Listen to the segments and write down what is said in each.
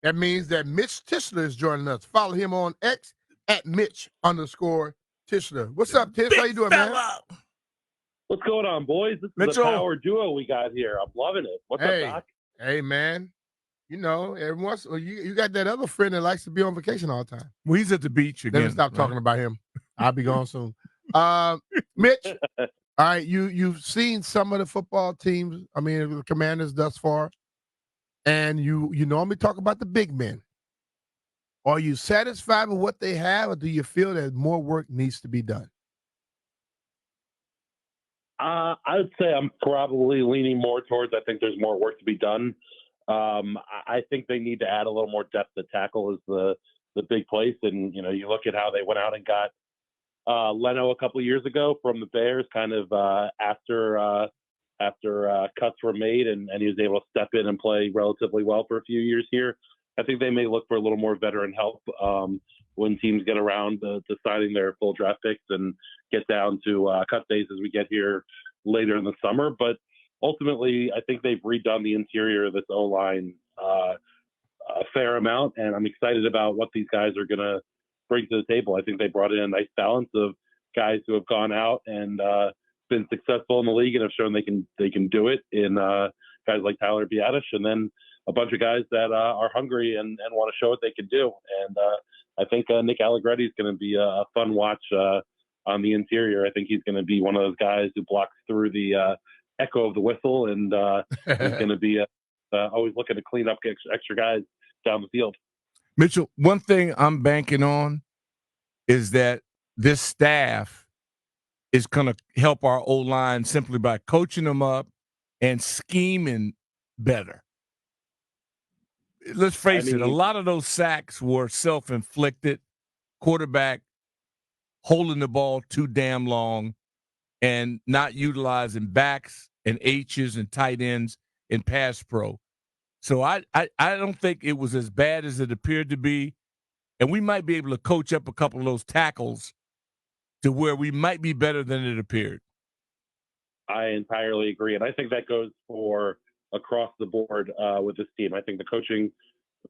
That means that Mitch Tischler is joining us. Follow him on X at Mitch_Tischler. What's up, Tish? How you doing, man? What's going on, boys? This is a power duo we got here. I'm loving it. What's up, Doc? Hey, man. You know, every once you got that other friend that likes to be on vacation all the time. Well, he's at the beach again. Let me stop talking about him. I'll be gone soon. Mitch, all right, you've seen some of the football teams, I mean, the Commanders thus far, and you normally talk about the big men. Are you satisfied with what they have, or do you feel that more work needs to be done? I would say I'm probably leaning more towards I think there's more work to be done. I think they need to add a little more depth to tackle is the big place. And, you look at how they went out and got Leno a couple of years ago from the Bears, kind of after cuts were made, and he was able to step in and play relatively well for a few years here. I think they may look for a little more veteran help when teams get around to signing their full draft picks and get down to cut days as we get here later in the summer. But ultimately, I think they've redone the interior of this O-line a fair amount, and I'm excited about what these guys are going to bring to the table. I think they brought in a nice balance of guys who have gone out and been successful in the league and have shown they can do it in guys like Tyler Biadasz, and then a bunch of guys that are hungry and want to show what they can do. And I think Nick Allegretti is going to be a fun watch on the interior. I think he's going to be one of those guys who blocks through the echo of the whistle, and he's going to be always looking to clean up extra guys down the field. Mitchell, one thing I'm banking on is that this staff is going to help our O-line simply by coaching them up and scheming better. Let's face it, a lot of those sacks were self-inflicted. Quarterback holding the ball too damn long and not utilizing backs and H's and tight ends in pass pro. So I don't think it was as bad as it appeared to be. And we might be able to coach up a couple of those tackles to where we might be better than it appeared. I entirely agree. And I think that goes for across the board with this team. I think the coaching,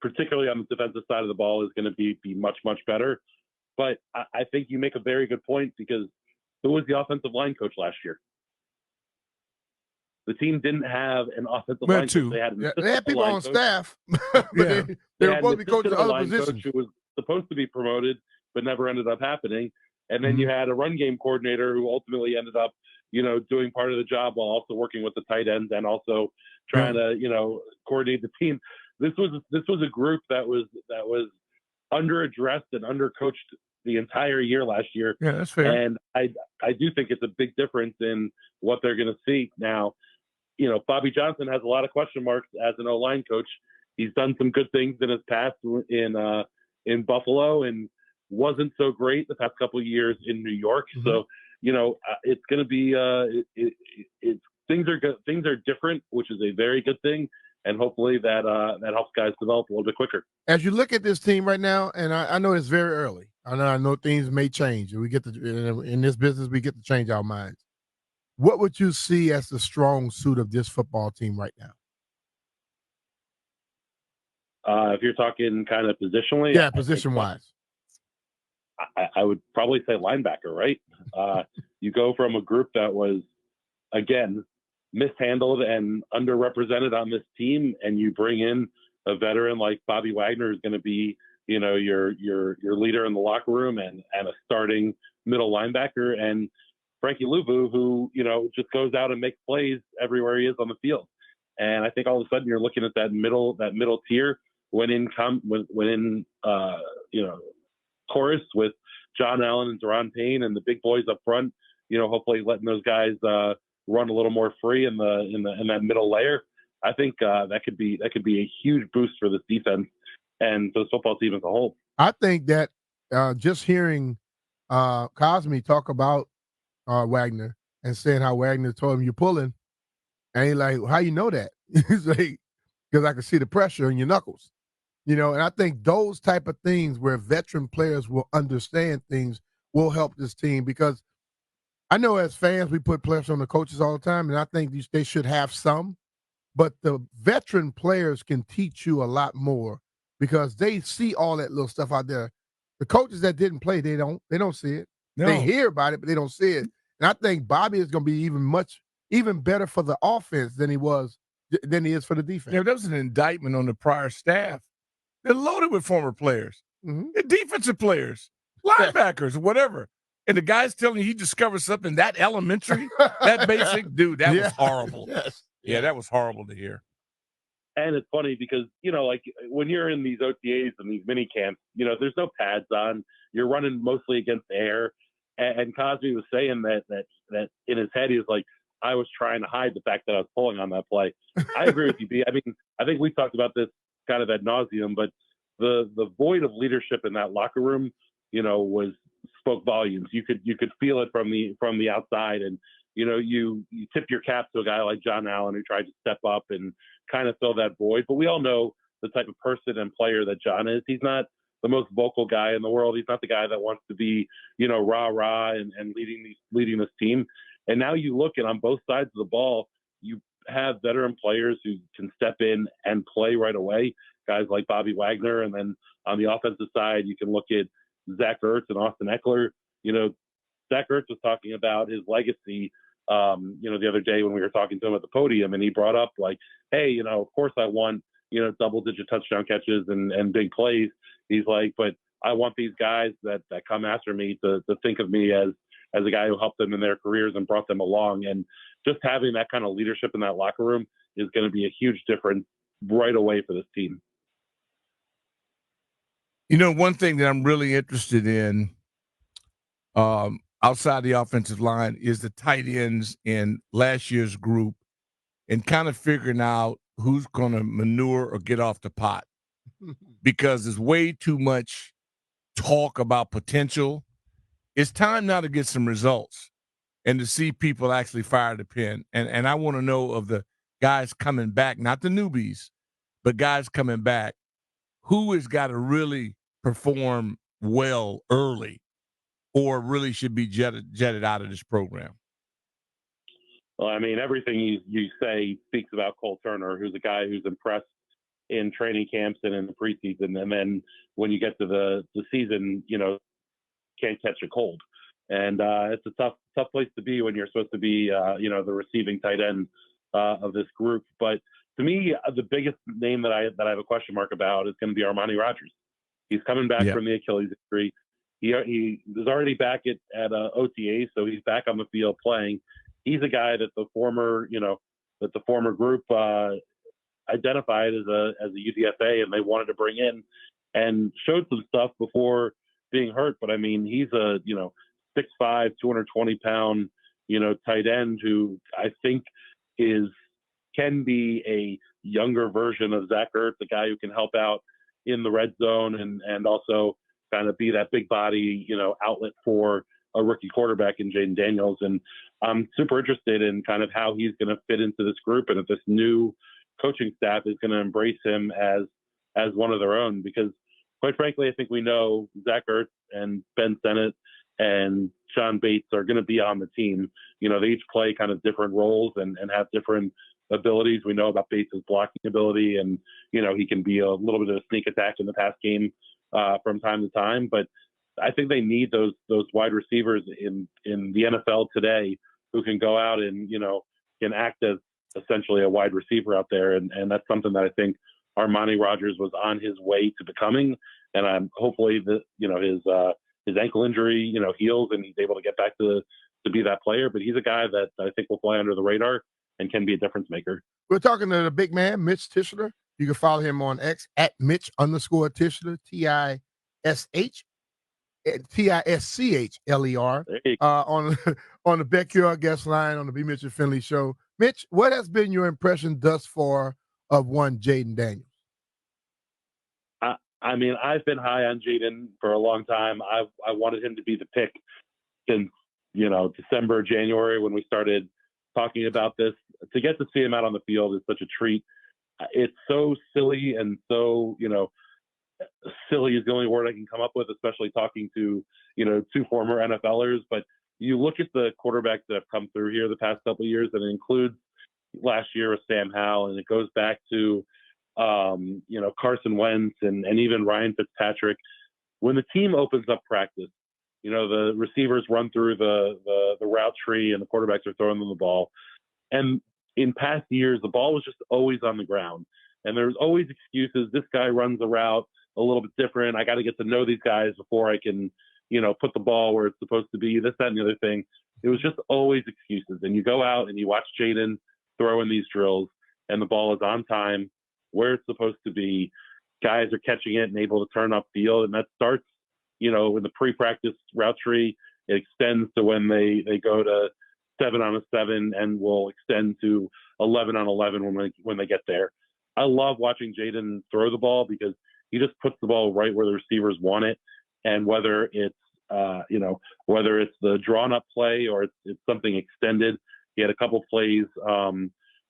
particularly on the defensive side of the ball, is going to be much, much better. But I think you make a very good point, because who was the offensive line coach last year? The team didn't have an offensive line coach. They had people on staff, but they were supposed to be coaching other positions. Who was supposed to be promoted, but never ended up happening. And then you had a run game coordinator who ultimately ended up, doing part of the job while also working with the tight ends and also trying to, coordinate the team. This was a group that was under-addressed and under-coached the entire year last year. Yeah, that's fair. And I do think it's a big difference in what they're going to see now. Bobby Johnson has a lot of question marks as an O-line coach. He's done some good things in his past in Buffalo and wasn't so great the past couple of years in New York. Mm-hmm. So, it's going to be things are different, which is a very good thing. And hopefully that helps guys develop a little bit quicker. As you look at this team right now, and I know it's very early. I know things may change. We get in this business, we get to change our minds. What would you see as the strong suit of this football team right now? If you're talking kind of positionally, yeah, position-wise, I would probably say linebacker. Right? You go from a group that was, again, mishandled and underrepresented on this team, and you bring in a veteran like Bobby Wagner, who's going to be, your leader in the locker room and a starting middle linebacker, and Frankie Luvu, who, just goes out and makes plays everywhere he is on the field. And I think all of a sudden you're looking at that middle tier when in chorus with John Allen and Deron Payne and the big boys up front, hopefully letting those guys run a little more free in that middle layer. I think that could be a huge boost for this defense and the football team as a whole. I think that just hearing Cosme talk about Wagner and saying how Wagner told him you're pulling, and he's like, how you know that? He's like, because I can see the pressure in your knuckles. And I think those type of things where veteran players will understand things will help this team, because I know as fans we put pressure on the coaches all the time, and I think they should have some, but the veteran players can teach you a lot more because they see all that little stuff out there. The coaches that didn't play, they don't see it. No. They hear about it, but they don't see it. And I think Bobby is going to be even better for the offense than he is for the defense. Yeah, that was an indictment on the prior staff. They're loaded with former players, defensive players, linebackers, whatever. And the guy's telling you he discovered something that elementary, that basic, dude, that was horrible. Yes. Yeah, that was horrible to hear. And it's funny because, like when you're in these OTAs and these mini camps, there's no pads on. You're running mostly against air. And Cosby was saying that in his head, he was like, I was trying to hide the fact that I was pulling on that play. I agree with you, B. I mean, I think we talked about this kind of ad nauseum, but the void of leadership in that locker room, spoke volumes. You could feel it from the outside, and you tip your cap to a guy like John Allen who tried to step up and kind of fill that void. But we all know the type of person and player that John is. He's not the most vocal guy in the world. He's not the guy that wants to be, rah and leading this team. And now you look, and on both sides of the ball, you have veteran players who can step in and play right away. Guys like Bobby Wagner, and then on the offensive side, you can look at Zach Ertz and Austin Eckler. Zach Ertz was talking about his legacy, the other day when we were talking to him at the podium, and he brought up like, hey, of course I want, double-digit touchdown catches and big plays. He's like, but I want these guys that come after me to think of me as a guy who helped them in their careers and brought them along. And just having that kind of leadership in that locker room is going to be a huge difference right away for this team. One thing that I'm really interested in outside the offensive line is the tight ends in last year's group and kind of figuring out who's going to manure or get off the pot, because there's way too much talk about potential. It's time now to get some results and to see people actually fire the pin. And I want to know of the guys coming back, not the newbies, but guys coming back, who has got to really perform well early or really should be jetted out of this program? Well, I mean, everything you say speaks about Cole Turner, who's a guy who's impressed in training camps and in the preseason. And then when you get to the season, can't catch a cold. And it's a tough place to be when you're supposed to be, the receiving tight end of this group. But to me, the biggest name that I have a question mark about is going to be Armani Rogers. He's coming back from the Achilles injury. He was already back at OTA, so he's back on the field playing. He's a guy that the former group identified as a UDFA, and they wanted to bring in, and showed some stuff before being hurt. But I mean, he's a 6'5", 220-pound tight end who I think can be a younger version of Zach Ertz, the guy who can help out in the red zone and also kind of be that big body outlet for a rookie quarterback in Jayden Daniels. And I'm super interested in kind of how he's going to fit into this group, and if this new coaching staff is going to embrace him as one of their own, because quite frankly, I think we know Zach Ertz and Ben Sennett and Sean Bates are going to be on the team. They each play kind of different roles and have different abilities. We know about Bates' blocking ability, and, he can be a little bit of a sneak attack in the pass game from time to time. But I think they need those wide receivers in the NFL today who can go out and, can act as essentially a wide receiver out there. And that's something that I think Armani Rogers was on his way to becoming. And I'm hopefully that, his ankle injury, heals and he's able to get back to be that player. But he's a guy that I think will fly under the radar and can be a difference maker. We're talking to the big man, Mitch Tischler. You can follow him on X at Mitch_Tischler, Tischler, on the Backyard Guest Line on the BMitch and Finlay Show. Mitch, what has been your impression thus far of one Jayden Daniels? I mean, I've been high on Jayden for a long time. I wanted him to be the pick since, December, January, when we started talking about this. To get to see him out on the field is such a treat. It's so silly and so, silly is the only word I can come up with, especially talking to, two former NFLers. But you look at the quarterbacks that have come through here the past couple of years, and it includes last year with Sam Howell, and it goes back to Carson Wentz and even Ryan Fitzpatrick. When the team opens up practice, the receivers run through the route tree and the quarterbacks are throwing them the ball. And in past years, the ball was just always on the ground. And there's always excuses. This guy runs the route a little bit different. I got to get to know these guys before I can, put the ball where it's supposed to be, this, that, and the other thing. It was just always excuses. And you go out and you watch Jayden throw in these drills, and the ball is on time, where it's supposed to be. Guys are catching it and able to turn upfield. And that starts, in the pre-practice route tree. It extends to when they go to 7-on-7 and will extend to 11-on-11 when they get there. I love watching Jayden throw the ball because he just puts the ball right where the receivers want it. And whether it's, whether it's the drawn up play or it's something extended, he had a couple plays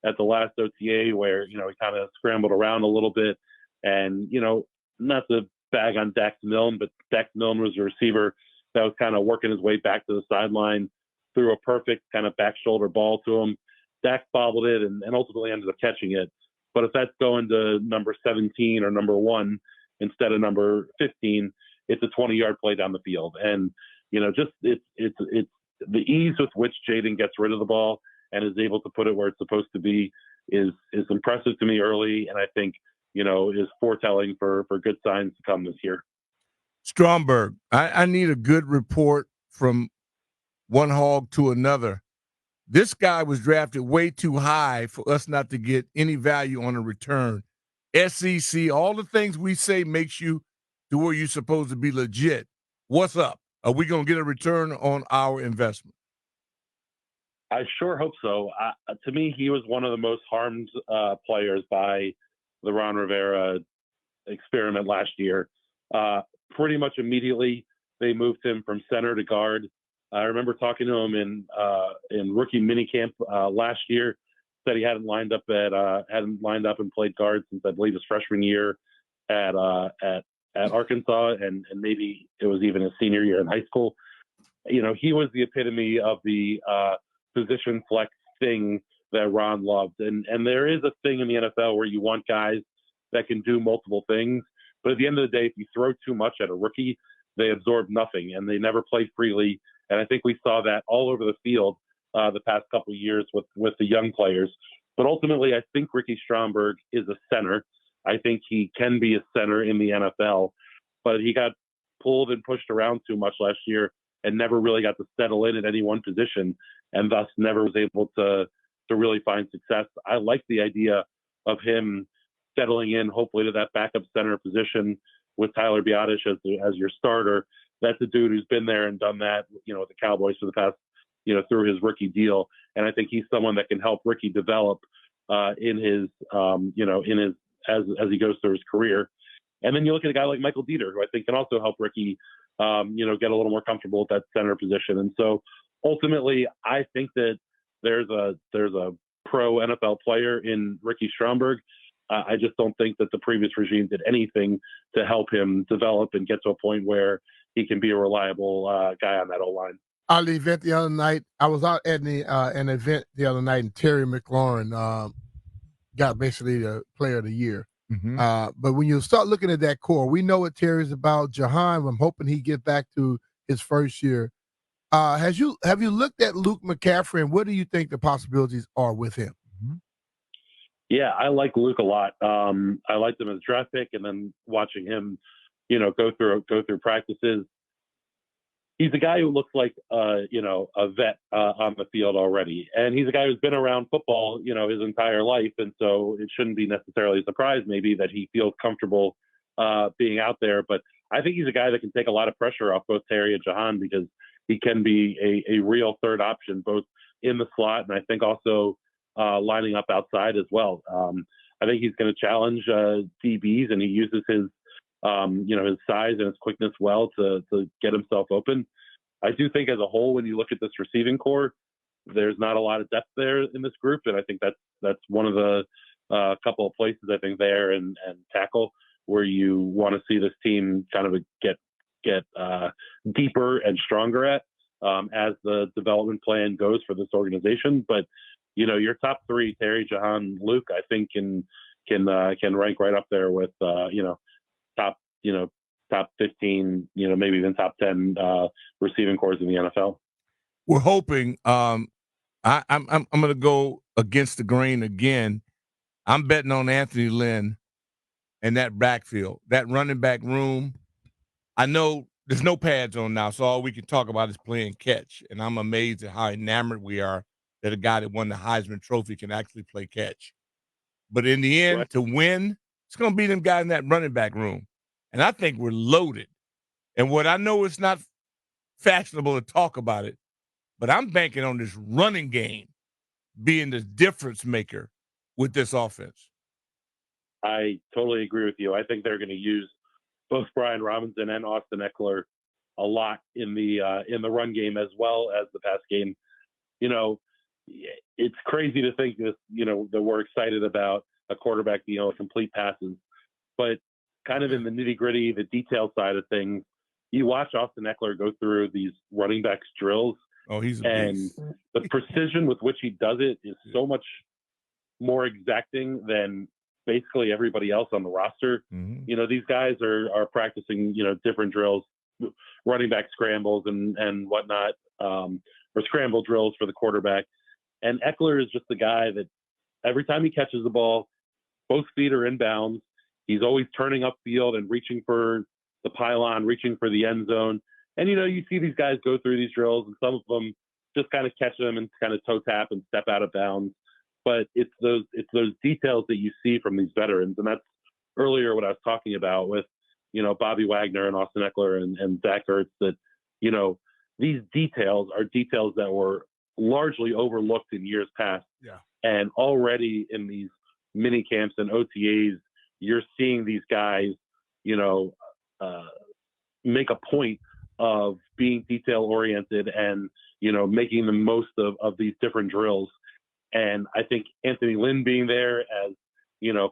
at the last OTA where, he kind of scrambled around a little bit and, not to bag on Dax Milne, but Dax Milne was a receiver that was kind of working his way back to the sideline, threw a perfect kind of back shoulder ball to him. Dax bobbled it and ultimately ended up catching it. But if that's going to number 17 or number 1 instead of number 15, it's a 20-yard play down the field. And, just it's the ease with which Jayden gets rid of the ball and is able to put it where it's supposed to be is impressive to me early. And I think, is foretelling for good signs to come this year. Stromberg, I need a good report from one hog to another. This guy was drafted way too high for us not to get any value on a return. SEC, all the things we say makes you to where you're supposed to be legit. What's up? Are we going to get a return on our investment? I sure hope so. To me, he was one of the most harmed players by the Ron Rivera experiment last year. Pretty much immediately, they moved him from center to guard. I remember talking to him in rookie minicamp last year. Said he hadn't lined up and played guard since I believe his freshman year at Arkansas, and maybe it was even his senior year in high school. He was the epitome of the position flex thing that Ron loved. And there is a thing in the NFL where you want guys that can do multiple things. But at the end of the day, if you throw too much at a rookie, they absorb nothing and they never play freely. And I think we saw that all over the field the past couple of years with the young players. But ultimately, I think Ricky Stromberg is a center. I think he can be a center in the NFL, but he got pulled and pushed around too much last year and never really got to settle in at any one position, and thus never was able to really find success. I like the idea of him settling in, hopefully, to that backup center position with Tyler Biadasz as your starter. That's a dude who's been there and done that, with the Cowboys for the past, through his rookie deal. And I think he's someone that can help Ricky develop as he goes through his career. And then you look at a guy like Michael Dieter, who I think can also help Ricky, get a little more comfortable with that center position. And so ultimately, I think that there's a pro NFL player in Ricky Stromberg. I just don't think that the previous regime did anything to help him develop and get to a point where he can be a reliable guy on that O-line. At the event the other night, I was out at an event the other night, and Terry McLaurin got basically the player of the year. Mm-hmm. But when you start looking at that core, we know what Terry's about. Jahan, I'm hoping he get back to his first year. Have you looked at Luke McCaffrey, and what do you think the possibilities are with him? Mm-hmm. Yeah, I like Luke a lot. I liked him as a draft pick, and then watching him, go through practices. He's a guy who looks like, a vet on the field already. And he's a guy who's been around football, his entire life. And so it shouldn't be necessarily a surprise maybe that he feels comfortable being out there. But I think he's a guy that can take a lot of pressure off both Terry and Jahan, because he can be a real third option, both in the slot and I think also lining up outside as well. I think he's going to challenge DBs, and he uses his size and his quickness well to get himself open. I do think as a whole, when you look at this receiving core, there's not a lot of depth there in this group. And I think that's one of the couple of places I think there and tackle where you want to see this team kind of get deeper and stronger at as the development plan goes for this organization. But, your top three, Terry, Jahan, Luke, I think can can rank right up there with top 15, maybe even top 10 receiving corps in the NFL. We're hoping. I'm going to go against the grain again. I'm betting on Anthony Lynn and that backfield, that running back room. I know there's no pads on now, so all we can talk about is playing catch. And I'm amazed at how enamored we are that a guy that won the Heisman Trophy can actually play catch. But in the end, Right. to win, it's going to be them guys in that running back room. And I think we're loaded. And what I know it's not fashionable to talk about it, but I'm banking on this running game being the difference maker with this offense. I totally agree with you. I think they're going to use both Brian Robinson and Austin Eckler a lot in the run game as well as the pass game. It's crazy to think this, that we're excited about a quarterback being able to complete passes, but kind of in the nitty gritty, the detail side of things, you watch Austin Eckler go through these running backs drills. Oh, he's a beast. The precision with which he does it is so much more exacting than basically everybody else on the roster. Mm-hmm. These guys are practicing, different drills, running back scrambles and whatnot, or scramble drills for the quarterback. And Eckler is just the guy that every time he catches the ball, both feet are in bounds. He's always turning upfield and reaching for the pylon, reaching for the end zone. And, you see these guys go through these drills, and some of them just kind of catch them and kind of toe tap and step out of bounds. But it's those details that you see from these veterans. And that's earlier what I was talking about with, Bobby Wagner and Austin Eckler and Zach Ertz, that, these details are details that were largely overlooked in years past. Yeah. And already in these mini camps and OTAs, you're seeing these guys, make a point of being detail oriented and, making the most of these different drills. And I think Anthony Lynn being there as,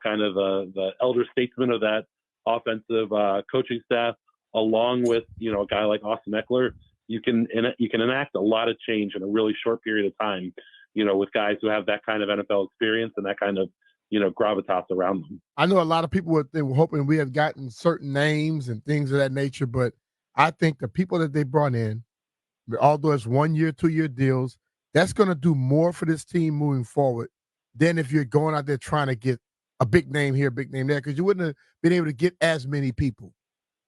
kind of the elder statesman of that offensive coaching staff, along with, a guy like Austin Eckler, you can enact a lot of change in a really short period of time, with guys who have that kind of NFL experience and that kind of, gravitas around them. I know a lot of people were hoping we had gotten certain names and things of that nature, but I think the people that they brought in, although it's 1 year, 2 year deals, that's going to do more for this team moving forward than if you're going out there trying to get a big name here, a big name there, because you wouldn't have been able to get as many people.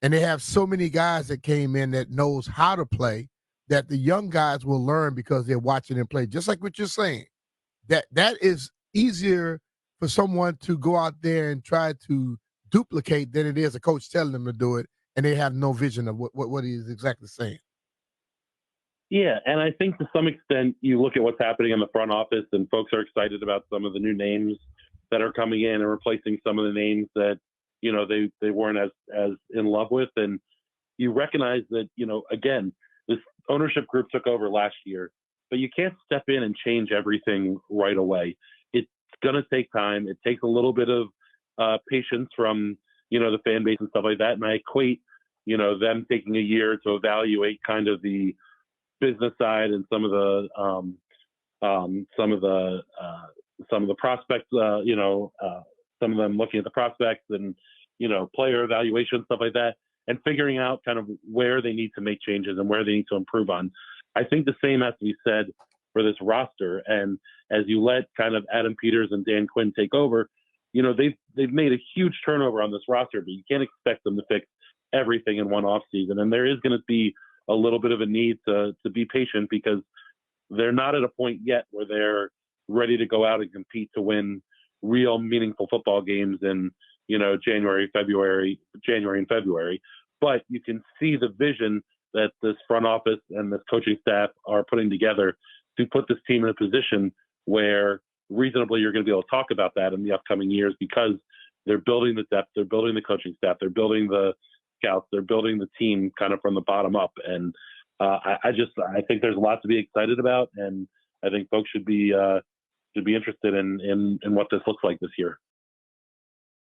And they have so many guys that came in that knows how to play that the young guys will learn because they're watching them play. Just like what you're saying, that is easier for someone to go out there and try to duplicate than it is a coach telling them to do it, and they have no vision of what he is exactly saying. Yeah, and I think to some extent you look at what's happening in the front office and folks are excited about some of the new names that are coming in and replacing some of the names that, they weren't as in love with. And you recognize that, again, this ownership group took over last year, but you can't step in and change everything right away. It's going to take time. It takes a little bit of patience from, the fan base and stuff like that. And I equate, them taking a year to evaluate kind of the business side and some of the prospects, some of them looking at the prospects and, player evaluation, stuff like that, and figuring out kind of where they need to make changes and where they need to improve on. I think the same has to be said for this roster. And as you let kind of Adam Peters and Dan Quinn take over, they've made a huge turnover on this roster, but you can't expect them to fix everything in one offseason. And there is going to be a little bit of a need to be patient because they're not at a point yet where they're ready to go out and compete to win real meaningful football games in, January and February. But you can see the vision that this front office and this coaching staff are putting together to put this team in a position where reasonably you're going to be able to talk about that in the upcoming years because they're building the depth, they're building the coaching staff, they're building the scouts, they're building the team kind of from the bottom up. And I think there's a lot to be excited about, and I think folks should be interested in what this looks like this year.